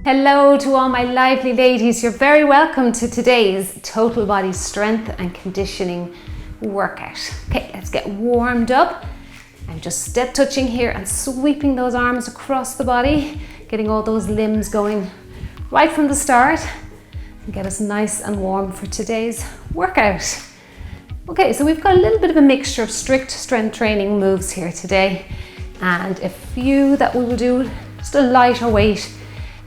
Hello to all my lively ladies. You're very welcome to today's total body strength and conditioning workout. Okay, let's get warmed up. I'm just step touching here and sweeping those arms across the body, getting all those limbs going right from the start and get us nice and warm for today's workout. Okay, so we've got a little bit of a mixture of strict strength training moves here today and a few that we will do just a lighter weight,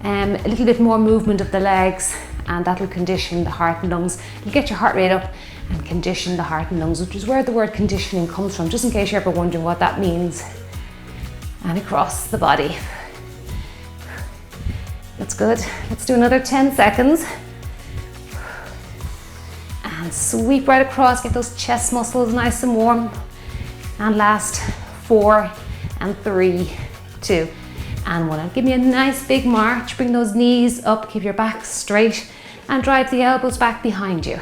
a little bit more movement of the legs, and that'll condition the heart and lungs. You'll get your heart rate up and condition the heart and lungs, which is where the word conditioning comes from, just in case you're ever wondering what that means. And across the body. That's good. Let's do another 10 seconds. And sweep right across, get those chest muscles nice and warm. And last 4 and 3, 2 and 1. Give me a nice big march, bring those knees up, keep your back straight and drive the elbows back behind you.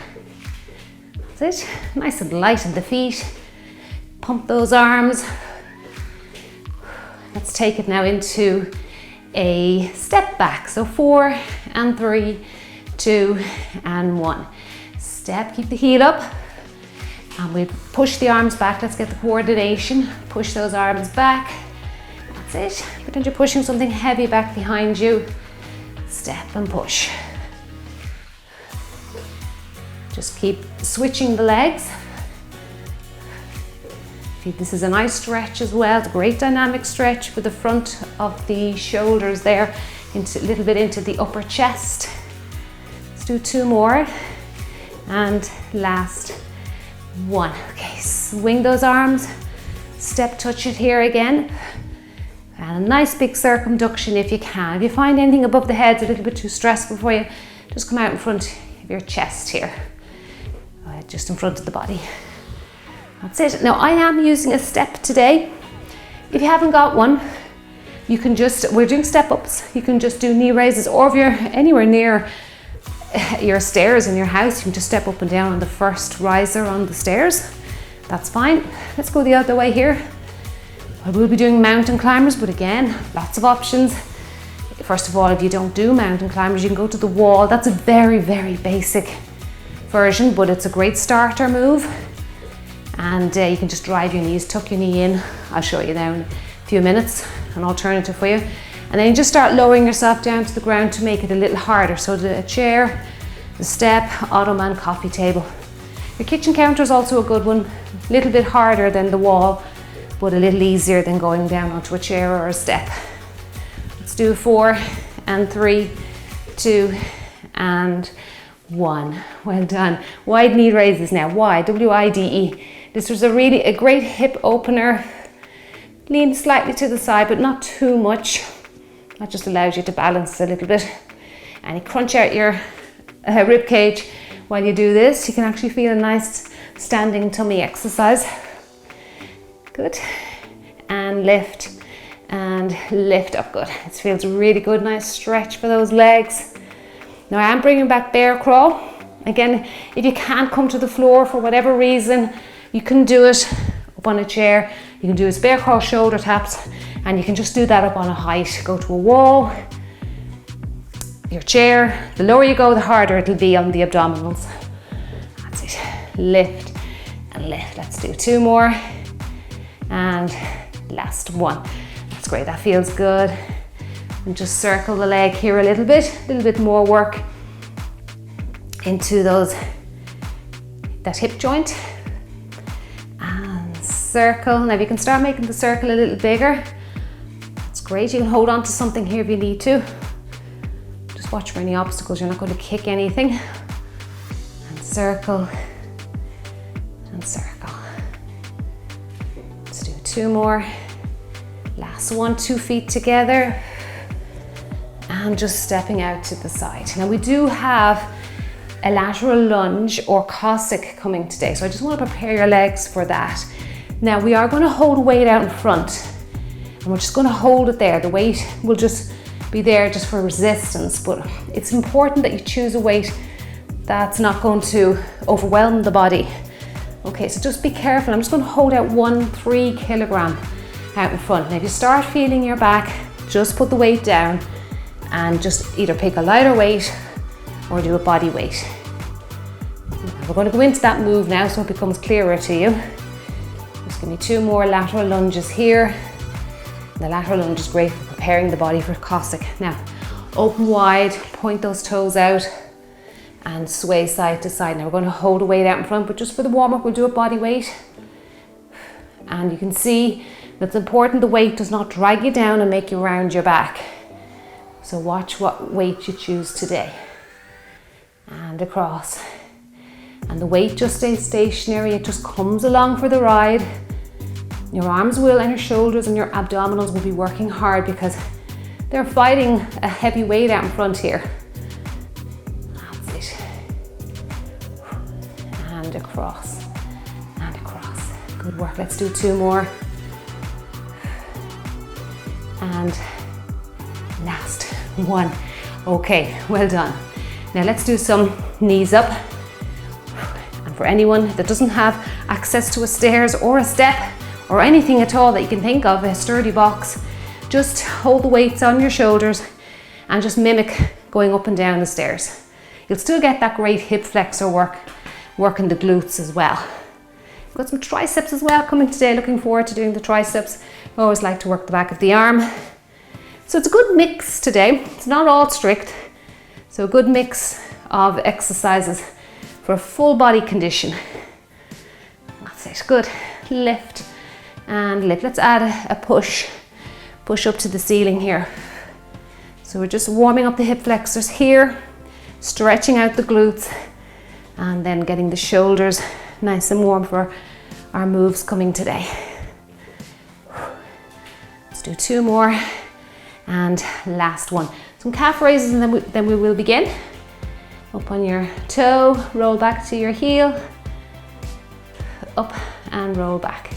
That's it, nice and light in the feet. Pump those arms. Let's take it now into a step back. So 4 and 3, 2 and 1. Step, keep the heel up. And we push the arms back. Let's get the coordination. Push those arms back. That's it. Pretend you're pushing something heavy back behind you. Step and push. Just keep switching the legs. This is a nice stretch as well. It's a great dynamic stretch for the front of the shoulders there, into a little bit into the upper chest. Let's do 2 more. And last 1. Okay, swing those arms. Step touch it here again. And a nice big circumduction if you can. If you find anything above the head a little bit too stressful for you, just come out in front of your chest here. Just in front of the body. That's it. Now I am using a step today. If you haven't got one, you can just, we're doing step ups. You can just do knee raises, or if you're anywhere near your stairs in your house, you can just step up and down on the first riser on the stairs. That's fine. Let's go the other way here. I will be doing mountain climbers, but again, lots of options. First of all, if you don't do mountain climbers, you can go to the wall. That's a very, very basic version, but it's a great starter move. And you can just drive your knees, tuck your knee in. I'll show you now in a few minutes, an alternative for you. And then you just start lowering yourself down to the ground to make it a little harder. So the chair, the step, ottoman, coffee table. Your kitchen counter is also a good one. A little bit harder than the wall, but a little easier than going down onto a chair or a step. Let's do 4 and 3, 2 and 1. Well done. Wide knee raises now. Wide, W-I-D-E. This was a great hip opener. Lean slightly to the side, but not too much. That just allows you to balance a little bit. And you crunch out your rib cage while you do this. You can actually feel a nice standing tummy exercise. Good. And lift up. Good. This feels really good. Nice stretch for those legs. Now I am bringing back bear crawl. Again, if you can't come to the floor for whatever reason, you can do it up on a chair. You can do it bear crawl shoulder taps, and you can just do that up on a height. Go to a wall, your chair. The lower you go, the harder it'll be on the abdominals. That's it. Lift and lift. Let's do 2 more. And last 1. That's great. That feels good. And just circle the leg here a little bit more work into that hip joint. And circle. Now if you can start making the circle a little bigger, that's great. You can hold on to something here if you need to. Just watch for any obstacles. You're not going to kick anything. And circle and circle. Let's do 2 more. Last 1, 2 feet together. And just stepping out to the side. Now we do have a lateral lunge or Cossack coming today, so I just want to prepare your legs for that. Now we are going to hold weight out in front, and we're just going to hold it there. The weight will just be there just for resistance, but it's important that you choose a weight that's not going to overwhelm the body. Okay, so just be careful. I'm just going to hold out 3 kilogram out in front. Now if you start feeling your back, just put the weight down and just either pick a lighter weight or do a body weight. We're going to go into that move now so it becomes clearer to you. Just give me 2 more lateral lunges here. The lateral lunge is great for preparing the body for Cossack. Now, open wide, point those toes out and sway side to side. Now we're going to hold a weight out in front, but just for the warm-up we'll do a body weight. And you can see that it's important the weight does not drag you down and make you round your back. So watch what weight you choose today. And across. And the weight just stays stationary, it just comes along for the ride. Your arms will, and your shoulders and your abdominals will be working hard because they're fighting a heavy weight out in front here. That's it. And across, and across. Good work, let's do 2 more. And last 1. Okay, well done. Now let's do some knees up. And for anyone that doesn't have access to a stairs or a step or anything at all that you can think of, a sturdy box, just hold the weights on your shoulders and just mimic going up and down the stairs. You'll still get that great hip flexor work, working the glutes as well. We've got some triceps as well coming today, looking forward to doing the triceps. I always like to work the back of the arm. So it's a good mix today, it's not all strict. So a good mix of exercises for a full body condition. That's it, good. Lift and lift. Let's add a push up to the ceiling here. So we're just warming up the hip flexors here, stretching out the glutes, and then getting the shoulders nice and warm for our moves coming today. Let's do 2 more, and last one. Some calf raises and then we will begin. Up on your toe, roll back to your heel, up and roll back.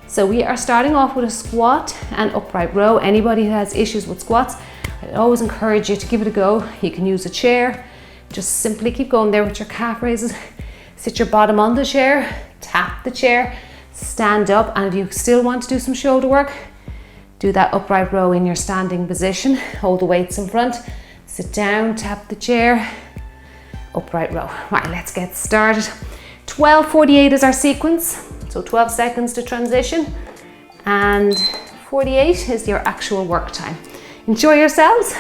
So we are starting off with a squat and upright row. Anybody who has issues with squats, I always encourage you to give it a go. You can use a chair, just simply keep going there with your calf raises. Sit your bottom on the chair, tap the chair, stand up, and if you still want to do some shoulder work, do that upright row in your standing position. Hold the weights in front, sit down, tap the chair, upright row. Right, let's get started. 12:48 is our sequence, so 12 seconds to transition, and 48 is your actual work time. Enjoy yourselves.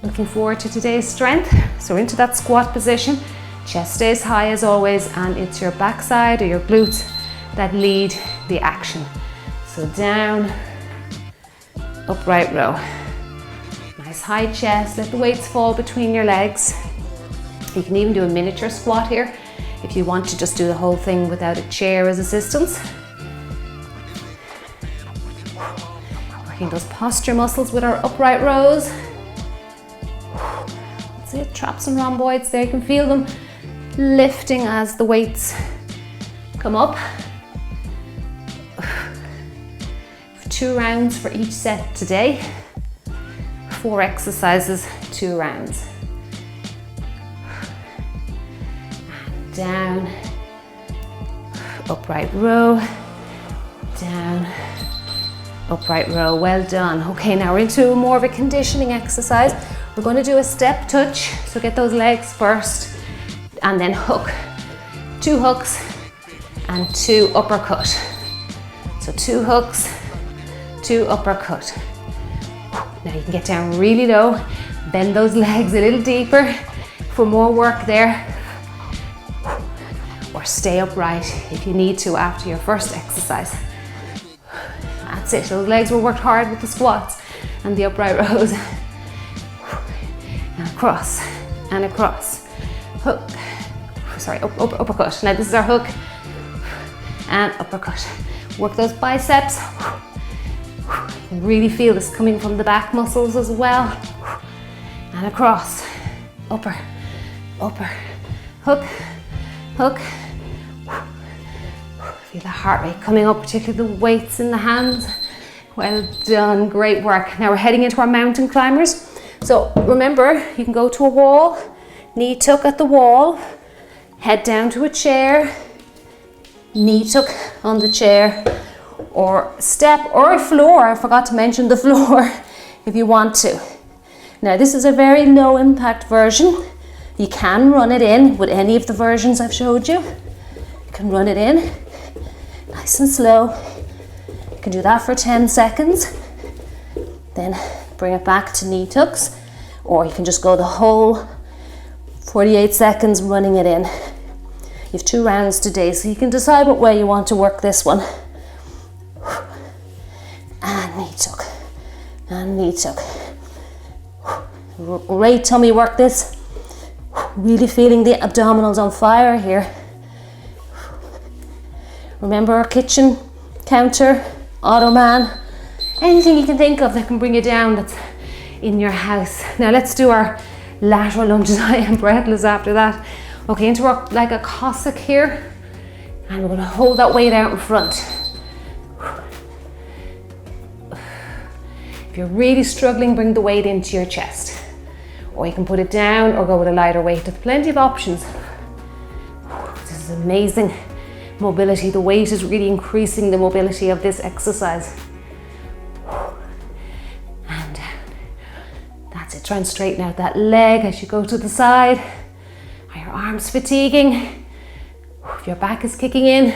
Looking forward to today's strength. So into that squat position, chest stays high as always, and it's your backside or your glutes that lead the action. So down, upright row. Nice high chest, let the weights fall between your legs. You can even do a miniature squat here if you want to just do the whole thing without a chair as assistance. Working those posture muscles with our upright rows. That's it, traps and rhomboids there, you can feel them lifting as the weights come up. 2 rounds for each set today. 4 exercises, 2 rounds. And down, upright row, down, upright row. Well done. Okay, now we're into more of a conditioning exercise. We're going to do a step touch, so get those legs first, and then hook. 2 hooks and 2 uppercut. So 2 hooks, 2 uppercut. Now you can get down really low, bend those legs a little deeper for more work there, or stay upright if you need to after your first exercise. That's it, those legs were worked hard with the squats and the upright rows. And across, and across. Hook, sorry, uppercut. Now this is our hook and uppercut. Work those biceps. Really feel this coming from the back muscles as well. And across, upper, upper, hook, hook. Feel the heart rate coming up, particularly the weights in the hands. Well done, great work. Now we're heading into our mountain climbers. So remember, you can go to a wall, knee tuck at the wall, head down to a chair, knee tuck on the chair, or step or a floor. I forgot to mention the floor if you want to. Now this is a very low impact version. You can run it in with any of the versions I've showed you. You can run it in nice and slow. You can do that for 10 seconds. Then bring it back to knee tucks, or you can just go the whole 48 seconds running it in. You have 2 rounds today, so you can decide what way you want to work this one. And knee tuck, and knee tuck. Great tummy work this. Really feeling the abdominals on fire here. Remember our kitchen counter, Ottoman, anything you can think of that can bring you down that's in your house. Now let's do our lateral lunges. I am breathless after that. Okay, into work like a Cossack here, and we're going to hold that weight out in front. If you're really struggling, bring the weight into your chest, or you can put it down or go with a lighter weight. There's plenty of options. This is amazing mobility. The weight is really increasing the mobility of this exercise. And down. That's it. Try and straighten out that leg as you go to the side. Are your arms fatiguing? If your back is kicking in,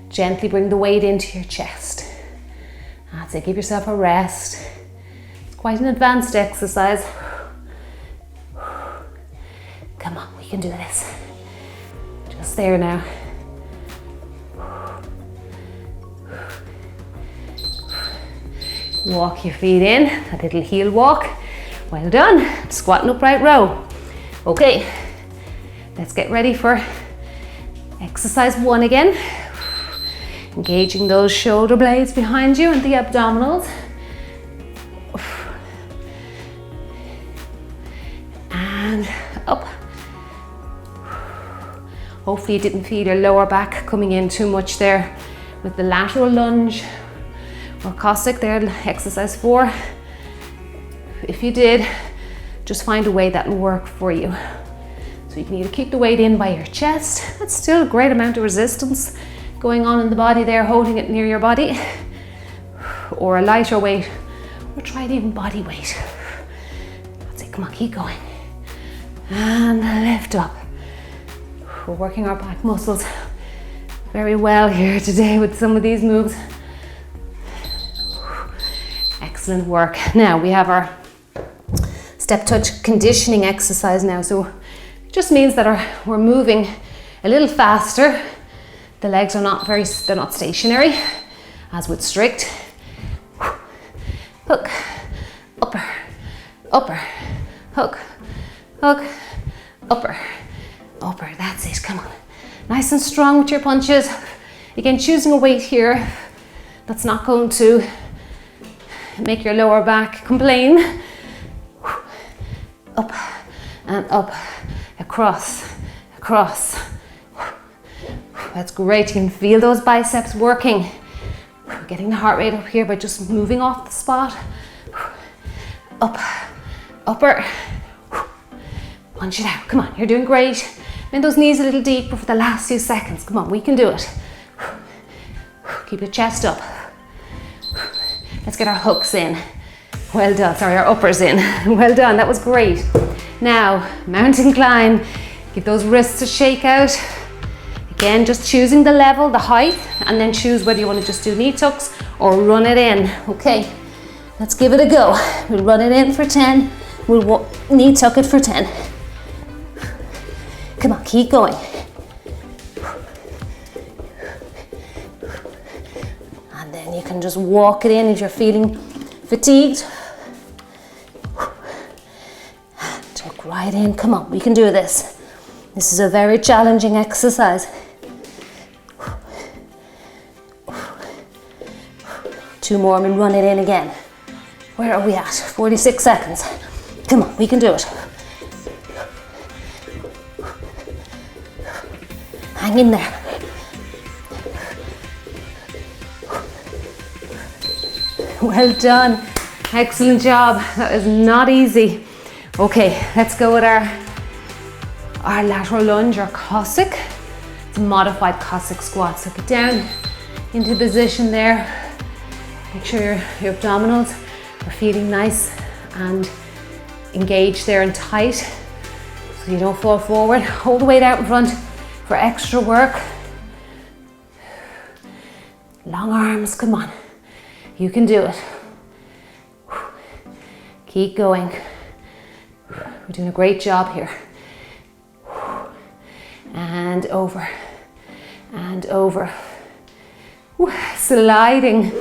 gently bring the weight into your chest. That's it. Give yourself a rest. It's quite an advanced exercise. Come on, we can do this. Just there now. Walk your feet in, a little heel walk. Well done. Squat and upright row. Okay, let's get ready for exercise 1 again. Engaging those shoulder blades behind you and the abdominals. And up. Hopefully you didn't feel your lower back coming in too much there with the lateral lunge or Cossack there, exercise 4. If you did, just find a way that will work for you. So you can either keep the weight in by your chest, that's still a great amount of resistance going on in the body there, holding it near your body, or a lighter weight, or try it even body weight. That's it, come on, keep going. And lift up. We're working our back muscles very well here today with some of these moves. Excellent work. Now we have our step touch conditioning exercise now. So it just means that we're moving a little faster. The legs are they're not stationary, as with strict. Hook, upper, upper, hook, hook, upper, upper. That's it, come on. Nice and strong with your punches. Again, choosing a weight here that's not going to make your lower back complain. Up and up, across, across. That's great. You can feel those biceps working. Getting the heart rate up here by just moving off the spot. Up, upper. Punch it out. Come on, you're doing great. Bend those knees a little deeper for the last few seconds. Come on, we can do it. Keep your chest up. Let's get our hooks in. Well done, sorry, our uppers in. Well done, that was great. Now, mountain climb. Give those wrists a shake out. Again, just choosing the level, the height, and then choose whether you want to just do knee tucks or run it in. Okay, let's give it a go. We'll run it in for 10. We'll knee tuck it for 10. Come on, keep going. And then you can just walk it in if you're feeling fatigued. Tuck right in. Come on, we can do this. This is a very challenging exercise. 2 more and we'll run it in again. Where are we at? 46 seconds. Come on, we can do it. Hang in there. Well done. Excellent job. That is not easy. Okay, let's go with our lateral lunge or Cossack. It's a modified Cossack squat. So get down into position there. Make sure your abdominals are feeling nice and engaged there and tight so you don't fall forward. Hold the weight out in front for extra work. Long arms, come on. You can do it. Keep going. We're doing a great job here. And over, and over. Sliding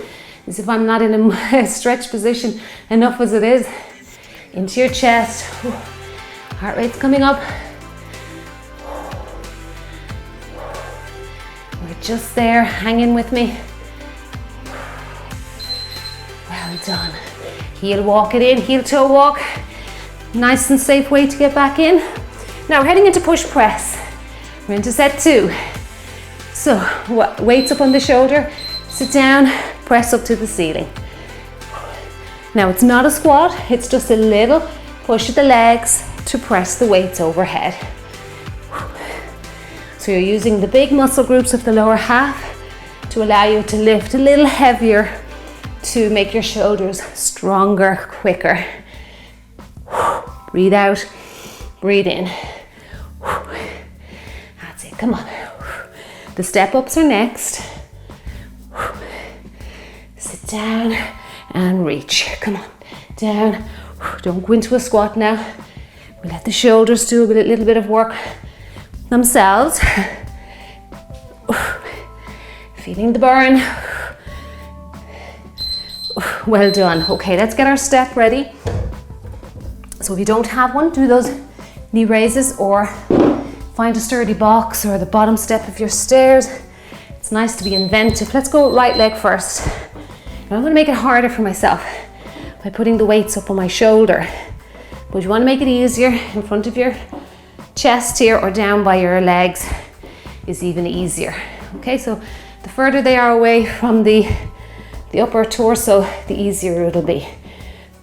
as if I'm not in a stretch position enough as it is. Into your chest. Heart rate's coming up. We're just there, hang in with me. Well done. Heel walk it in, heel toe walk. Nice and safe way to get back in. Now we're heading into push press. We're into set 2. So weights up on the shoulder, sit down, press up to the ceiling. Now it's not a squat, it's just a little push of the legs to press the weights overhead. So you're using the big muscle groups of the lower half to allow you to lift a little heavier to make your shoulders stronger, quicker. Breathe out, breathe in. That's it, come on. The step ups are next. Sit down and reach. Come on, down. Don't go into a squat now. We let the shoulders do a little bit of work themselves. Feeling the burn. Well done. Okay, let's get our step ready. So if you don't have one, do those knee raises or find a sturdy box or the bottom step of your stairs. It's nice to be inventive. Let's go right leg first. Now I'm going to make it harder for myself by putting the weights up on my shoulder. But you want to make it easier in front of your chest here or down by your legs is even easier. Okay, so the further they are away from the upper torso, the easier it'll be.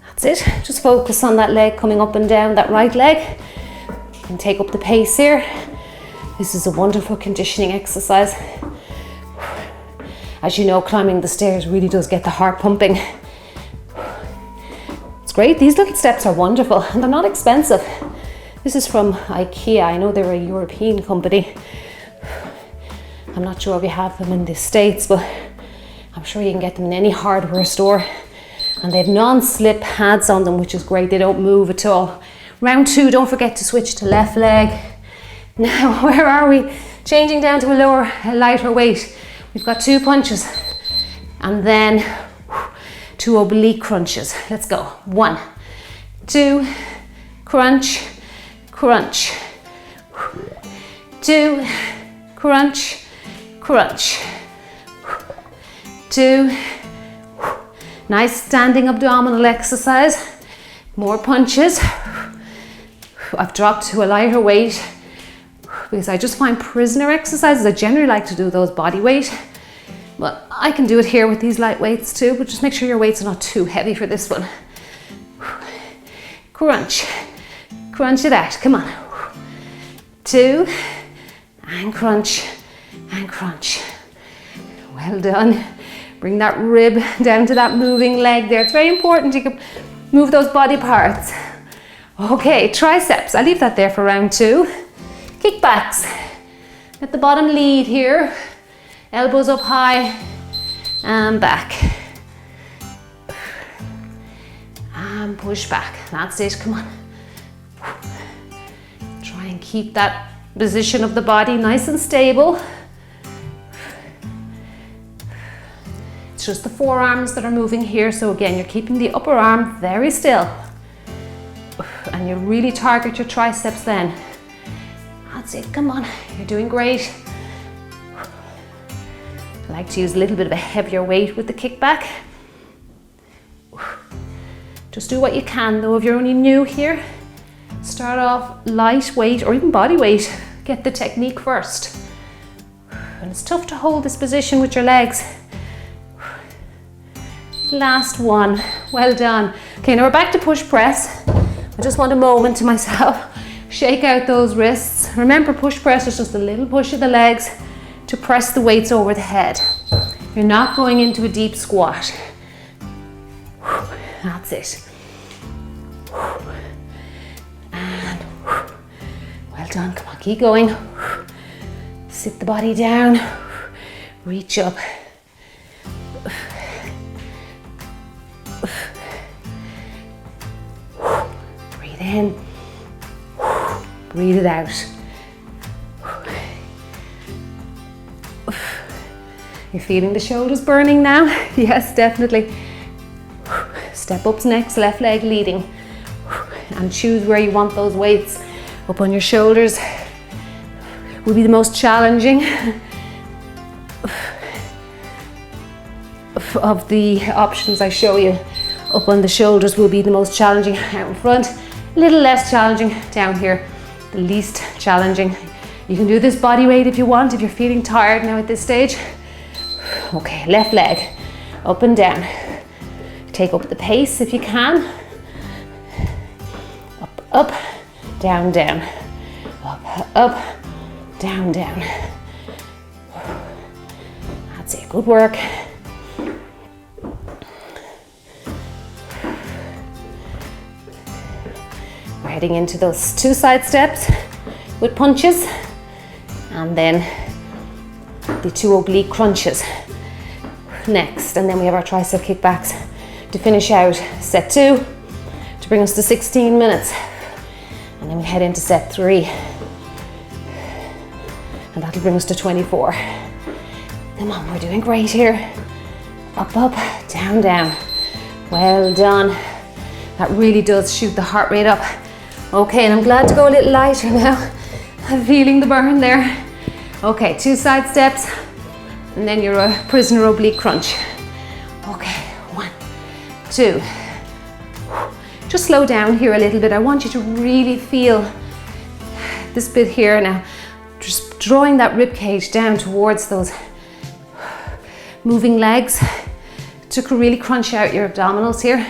That's it. Just focus on that leg coming up and down, that right leg. And take up the pace here. This is a wonderful conditioning exercise. As you know, climbing the stairs really does get the heart pumping. It's great. These little steps are wonderful and they're not expensive. This is from IKEA. I know they're a European company. I'm not sure if you have them in the States, but I'm sure you can get them in any hardware store. And they have non-slip pads on them, which is great. They don't move at all. Round 2, don't forget to switch to left leg. Now, where are we? Changing down to a lighter weight. We've got 2 punches and then 2 oblique crunches. Let's go. 1, 2, crunch, crunch. 2, crunch, crunch. 2. Nice standing abdominal exercise. More punches. I've dropped to a lighter weight because I just find prisoner exercises, I generally like to do those body weight. But I can do it here with these light weights too, but just make sure your weights are not too heavy for this one. Crunch. Crunch it out. Come on. 2. And crunch. And crunch. Well done. Bring that rib down to that moving leg there. It's very important you can move those body parts. Okay, triceps. I'll leave that there for round 2. Kickbacks. Let the bottom lead here. Elbows up high and back. And push back. That's it. Come on. Try and keep that position of the body nice and stable. It's just the forearms that are moving here. So again, you're keeping the upper arm very still. And you really target your triceps then. That's it, come on, you're doing great. I like to use a little bit of a heavier weight with the kickback. Just do what you can though. If you're only new here, start off lightweight or even body weight. Get the technique first. And it's tough to hold this position with your legs. Last one, well done. Okay, now we're back to push press. I just want a moment to myself. Shake out those wrists. Remember, push press is just a little push of the legs to press the weights over the head. You're not going into a deep squat. That's it. done. Come on, keep going. Sit the body down. Reach up. Breathe in. Breathe it out. You're feeling the shoulders burning now? Yes, definitely. Step up's next, left leg leading. And choose where you want those weights. Up on your shoulders will be the most challenging of the options I show you. Up on the shoulders will be the most challenging. Out in front, a little less challenging. Down here, the least challenging. You can do this body weight if you want, if you're feeling tired now at this stage. Okay, left leg, up and down. Take up the pace if you can. Up, up, down, down. Up, up, down, down. That's it, good work. We're heading into those 2 side steps with punches, and then the 2 oblique crunches next, and then we have our tricep kickbacks to finish out set 2 to bring us to 16 minutes, and then we head into set 3 and that'll bring us to 24. Come on, we're doing great here. Up, up, down, down. Well done. That really does shoot the heart rate up. Okay, and I'm glad to go a little lighter now. I'm feeling the burn there. Okay, 2 side steps, and then your prisoner oblique crunch. Okay, 1, 2. Just slow down here a little bit. I want you to really feel this bit here now. Just drawing that rib cage down towards those moving legs to really crunch out your abdominals here.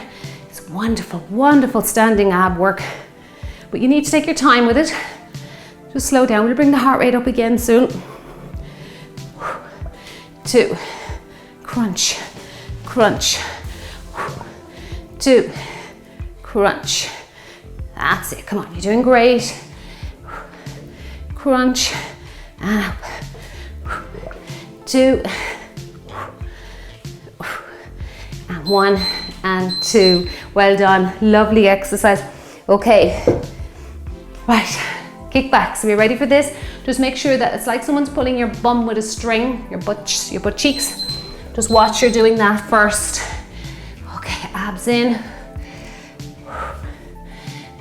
It's wonderful, wonderful standing ab work. But you need to take your time with it. Just slow down. We'll bring the heart rate up again soon. 2, crunch, crunch. 2, crunch. That's it. Come on, you're doing great. Crunch and up. 2 and 1 and 2. Well done. Lovely exercise. Okay. Right. Kickbacks. So, are you ready for this? Just make sure that it's like someone's pulling your bum with a string, your butt cheeks. Just watch you're doing that first. Okay, abs in.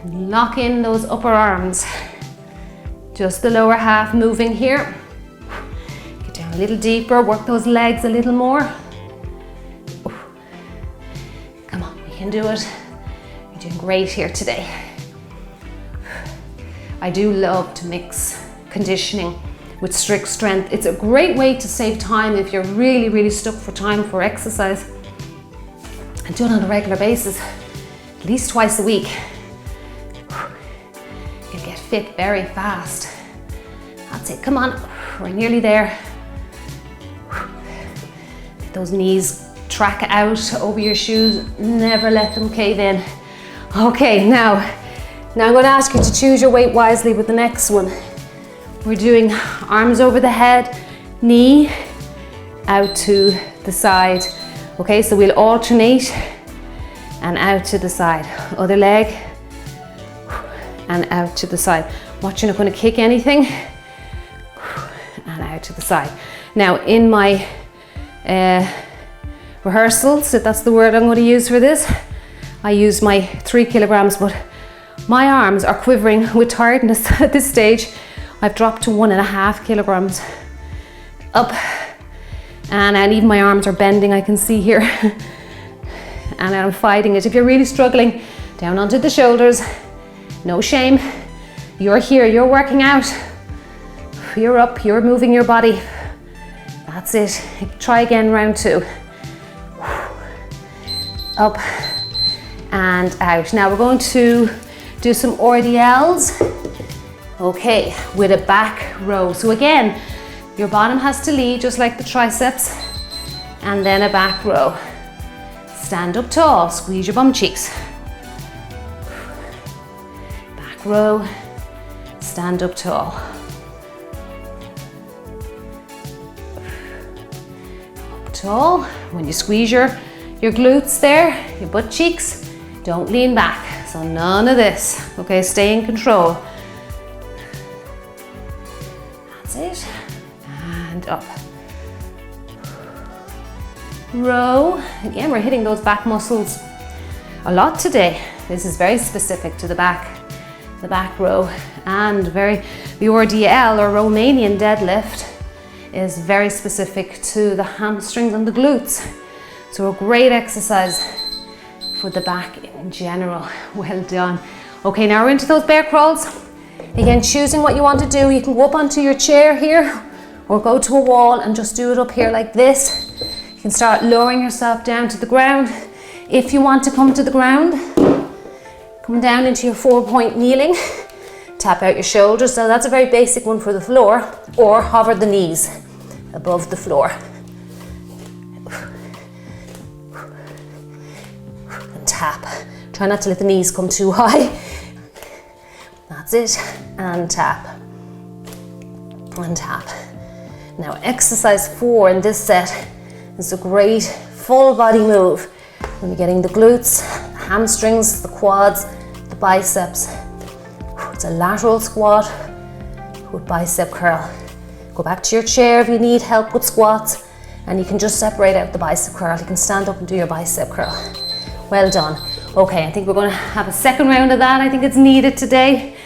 Lock in those upper arms. Just the lower half moving here. Get down a little deeper, work those legs a little more. Come on, you can do it. You're doing great here today. I do love to mix conditioning with strict strength. It's a great way to save time if you're really, really stuck for time for exercise. And do it on a regular basis, at least twice a week. You'll get fit very fast. That's it, come on, we're nearly there. Let those knees track out over your shoes, never let them cave in. Okay, now I'm going to ask you to choose your weight wisely with the next one. We're doing arms over the head, knee out to the side. Okay, so we'll alternate and out to the side. Other leg and out to the side. Watch, you're not going to kick anything. And out to the side. Now in my rehearsals, if that's the word I'm going to use for this, I use my 3 kilograms, but my arms are quivering with tiredness at this stage. I've dropped to 1.5 kilograms up, and even my arms are bending, I can see here. And I'm fighting it. If you're really struggling, down onto the shoulders, no shame. You're here, you're working out. You're up, you're moving your body. That's it. Try again, round 2. Up and out. Now we're going to do some RDLs. Okay, with a back row. So again, your bottom has to lead just like the triceps, and then a back row. Stand up tall, squeeze your bum cheeks. Back row, stand up tall. Up tall. When you squeeze your glutes there, your butt cheeks, don't lean back. So none of this, okay? Stay in control. That's it. And up. Row. Again, we're hitting those back muscles a lot today. This is very specific to the back row, and the RDL or Romanian deadlift is very specific to the hamstrings and the glutes. So a great exercise for the back in general. Well done. Okay, now we're into those bear crawls. Again, choosing what you want to do. You can go up onto your chair here or go to a wall and just do it up here like this. You can start lowering yourself down to the ground. If you want to come to the ground, come down into your 4-point kneeling. Tap out your shoulders. So that's a very basic one for the floor, or hover the knees above the floor. And tap. Try not to let the knees come too high. That's it. And tap. And tap. Now exercise 4 in this set is a great full body move. We're getting the glutes, the hamstrings, the quads, the biceps. It's a lateral squat with bicep curl. Go back to your chair if you need help with squats, and you can just separate out the bicep curl. You can stand up and do your bicep curl. Well done. Okay, I think we're going to have a second round of that. I think it's needed today.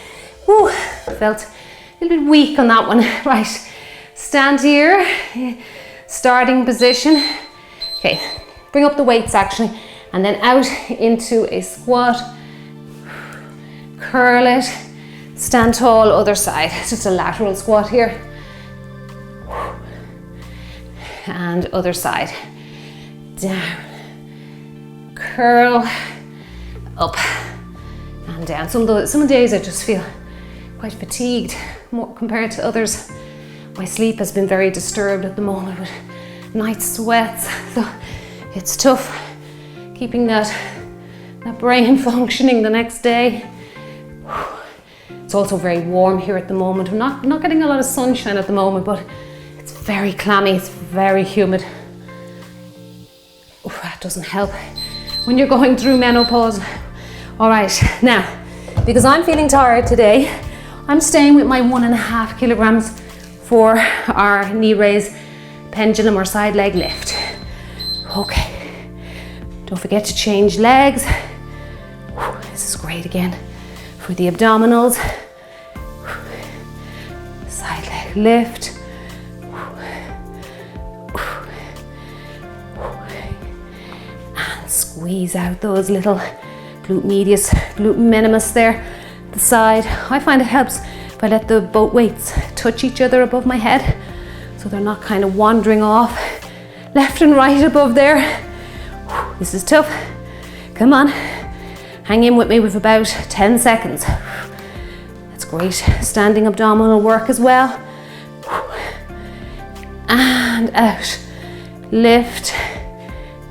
Woo, felt a little bit weak on that one. Right, stand here, starting position. Okay, bring up the weights actually, and then out into a squat. Curl it, stand tall, other side. Just a lateral squat here. And other side. Down, curl, up and down. Some days I just feel quite fatigued, more compared to others. My sleep has been very disturbed at the moment with night sweats, so it's tough keeping that brain functioning the next day. It's also very warm here at the moment. I'm not getting a lot of sunshine at the moment, but it's very clammy, it's very humid. That doesn't help when you're going through menopause. All right, now, because I'm feeling tired today, I'm staying with my 1.5 kilograms for our knee raise pendulum or side leg lift. Okay, don't forget to change legs. This is great again for the abdominals. Side leg lift. And squeeze out those little glute medius, glute minimus there, the side. I find it helps if I let the both weights touch each other above my head, so they're not kind of wandering off left and right above there. This is tough. Come on, hang in with me with about 10 seconds. That's great. Standing abdominal work as well. And out. Lift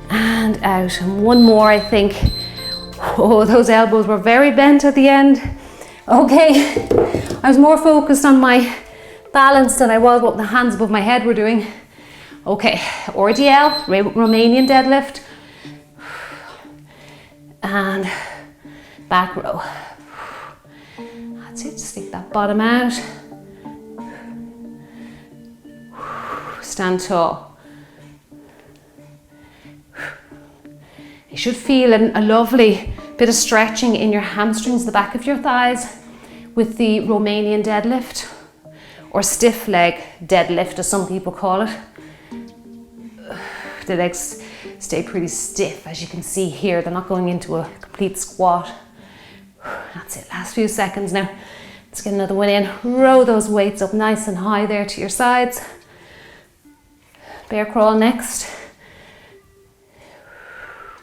and out. And one more, I think. Oh, those elbows were very bent at the end. Okay, I was more focused on my balance than I was what the hands above my head were doing. Okay, RDL, Romanian deadlift. And back row. That's it, stick that bottom out. Stand tall. You should feel a lovely bit of stretching in your hamstrings, the back of your thighs, with the Romanian deadlift, or stiff leg deadlift as some people call it. The legs stay pretty stiff, as you can see here. They're not going into a complete squat. That's it, last few seconds now. Let's get another one in. Row those weights up nice and high there to your sides. Bear crawl next.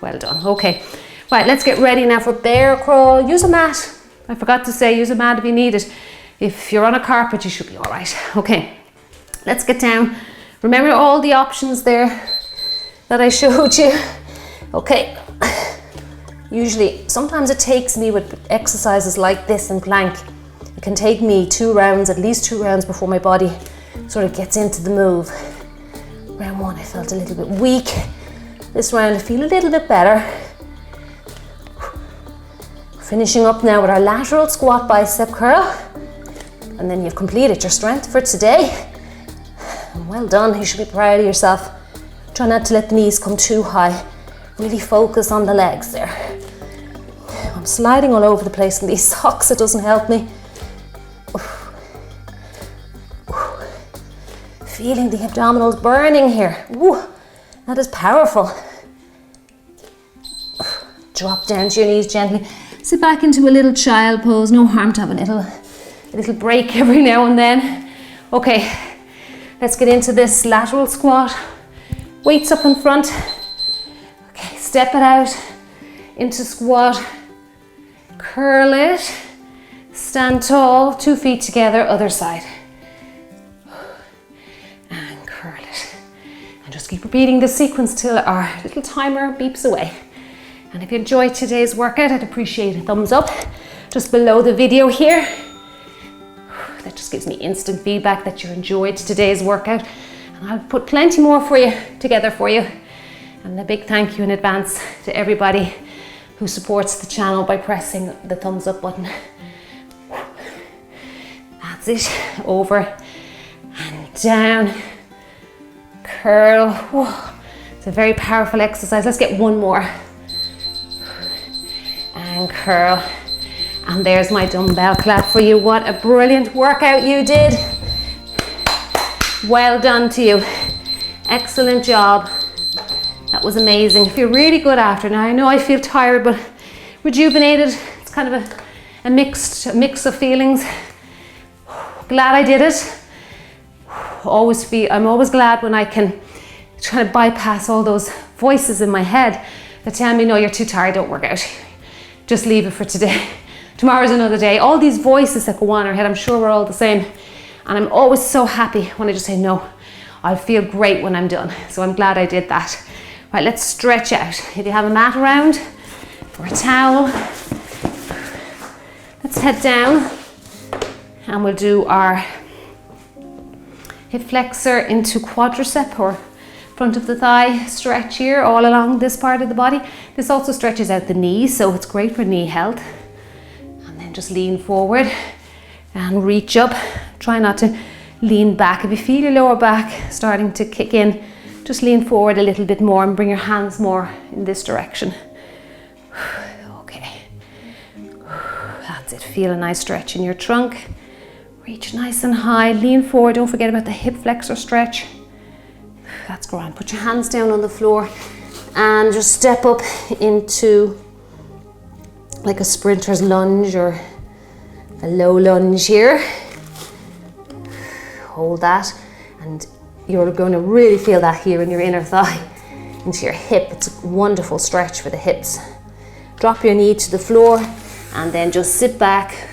Well done, okay. Right, let's get ready now for bear crawl. Use a mat. I forgot to say, use a mat if you need it. If you're on a carpet, you should be all right. Okay, let's get down. Remember all the options there that I showed you. Okay, usually, sometimes it takes me with exercises like this and plank. It can take me 2 rounds, at least 2 rounds before my body sort of gets into the move. Round 1 I felt a little bit weak. This round I feel a little bit better. Finishing up now with our lateral squat bicep curl. And then you've completed your strength for today. And well done, you should be proud of yourself. Try not to let the knees come too high. Really focus on the legs there. I'm sliding all over the place in these socks, it doesn't help me. Feeling the abdominals burning here. Ooh, that is powerful. Drop down to your knees gently. Sit back into a little child pose. No harm to have a little break every now and then. Okay, let's get into this lateral squat. Weights up in front. Okay, step it out into squat. Curl it. Stand tall, 2 feet together, other side. And curl it. And just keep repeating this sequence till our little timer beeps away. And if you enjoyed today's workout, I'd appreciate a thumbs up just below the video here. That just gives me instant feedback that you enjoyed today's workout. And I'll put plenty more together for you. And a big thank you in advance to everybody who supports the channel by pressing the thumbs up button. That's it. Over and down. Curl. Whoa. It's a very powerful exercise. Let's get one more. And curl. And there's my dumbbell clap for you. What a brilliant workout you did. Well done to you. Excellent job. That was amazing. I feel really good after. Now I know I feel tired but rejuvenated. It's kind of a mix of feelings. Glad I did it. I'm always glad when I can try to bypass all those voices in my head that tell me, no, you're too tired, don't work out. Just leave it for today. Tomorrow's another day. All these voices that go on in our head, I'm sure we're all the same. And I'm always so happy when I just say, no, I'll feel great when I'm done. So I'm glad I did that. Right, let's stretch out. If you have a mat around or a towel, let's head down and we'll do our hip flexor into quadricep or front of the thigh stretch here all along this part of the body. This also stretches out the knees, so it's great for knee health. And then just lean forward and reach up. Try not to lean back. If you feel your lower back starting to kick in, just lean forward a little bit more and bring your hands more in this direction. Okay. That's it. Feel a nice stretch in your trunk. Reach nice and high. Lean forward. Don't forget about the hip flexor stretch. That's grand. Put your hands down on the floor and just step up into like a sprinter's lunge or a low lunge here. Hold that, and you're going to really feel that here in your inner thigh, into your hip. It's a wonderful stretch for the hips. Drop your knee to the floor and then just sit back.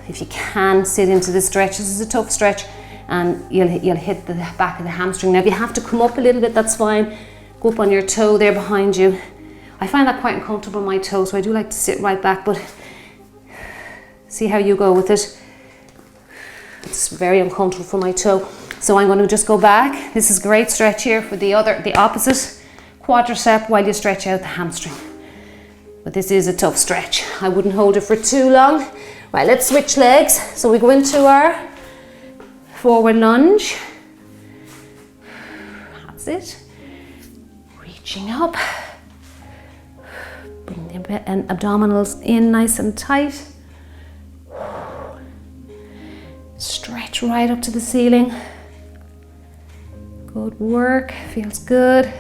If you can, sit into this stretch. This is a tough stretch and you'll hit the back of the hamstring. Now if you have to come up a little bit, that's fine. Go up on your toe there behind you. I find that quite uncomfortable on my toe, so I do like to sit right back, but see how you go with it. It's very uncomfortable for my toe. So I'm going to just go back. This is a great stretch here for the opposite quadricep while you stretch out the hamstring. But this is a tough stretch. I wouldn't hold it for too long. Right, let's switch legs. So we go into our forward lunge. That's it. Reaching up. Bring the abdominals in nice and tight. Stretch right up to the ceiling. Good work, feels good.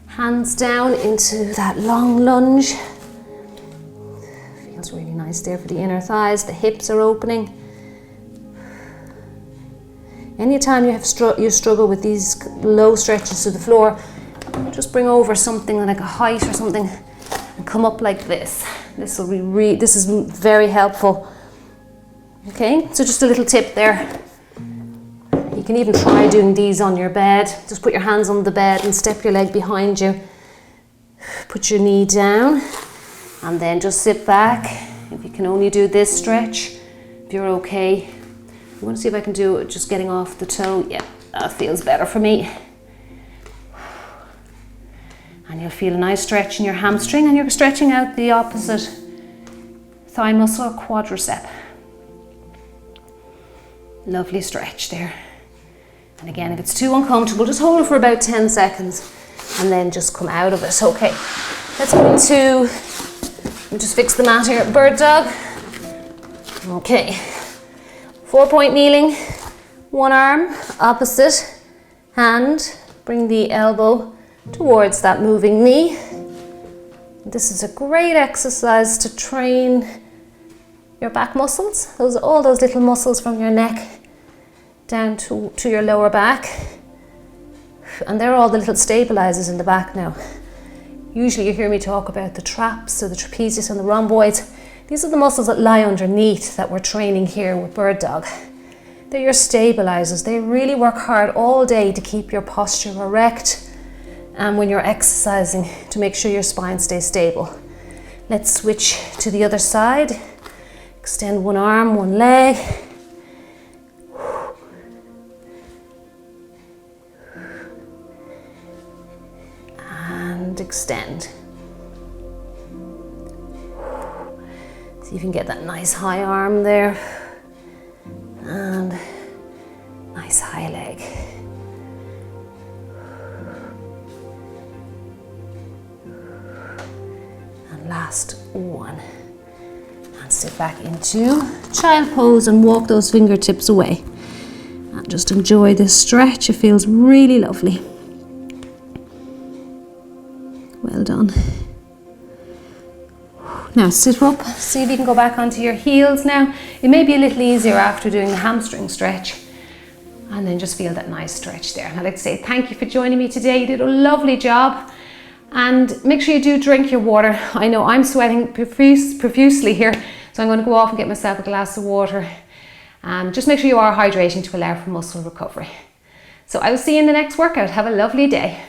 Hands down into that long lunge. Feels really nice there for the inner thighs. The hips are opening. Anytime you struggle with these low stretches to the floor, just bring over something like a height or something and come up like this. This is very helpful. Okay, so just a little tip there. You can even try doing these on your bed. Just put your hands on the bed and step your leg behind you. Put your knee down and then just sit back. If you can only do this stretch, If you're okay, I'm going to see if I can do it just getting off the toe. Yeah, that feels better for me. And you'll feel a nice stretch in your hamstring, and you're stretching out the opposite thigh muscle or quadricep. Lovely stretch there. And again, if it's too uncomfortable, just hold it for about 10 seconds and then just come out of it. Okay, let's go into, let me just fix the mat here, bird dog. Okay, 4-point kneeling, one arm, opposite hand, bring the elbow towards that moving knee. This is a great exercise to train your back muscles, all those little muscles from your neck down to your lower back. And they're all the little stabilizers in the back now. Usually you hear me talk about the traps, so the trapezius and the rhomboids. These are the muscles that lie underneath that we're training here with bird dog. They're your stabilizers. They really work hard all day to keep your posture erect and when you're exercising to make sure your spine stays stable. Let's switch to the other side. Extend one arm, one leg. And extend. See if you can get that nice high arm there. And nice high leg. And last one. And sit back into child pose and walk those fingertips away. And just enjoy this stretch. It feels really lovely. Well done. Now sit up, see if you can go back onto your heels now. It may be a little easier after doing the hamstring stretch. And then just feel that nice stretch there. And I'd like to say thank you for joining me today. You did a lovely job. And make sure you do drink your water. I know I'm sweating profusely here, so I'm going to go off and get myself a glass of water. Just make sure you are hydrating to allow for muscle recovery. So I will see you in the next workout. Have a lovely day.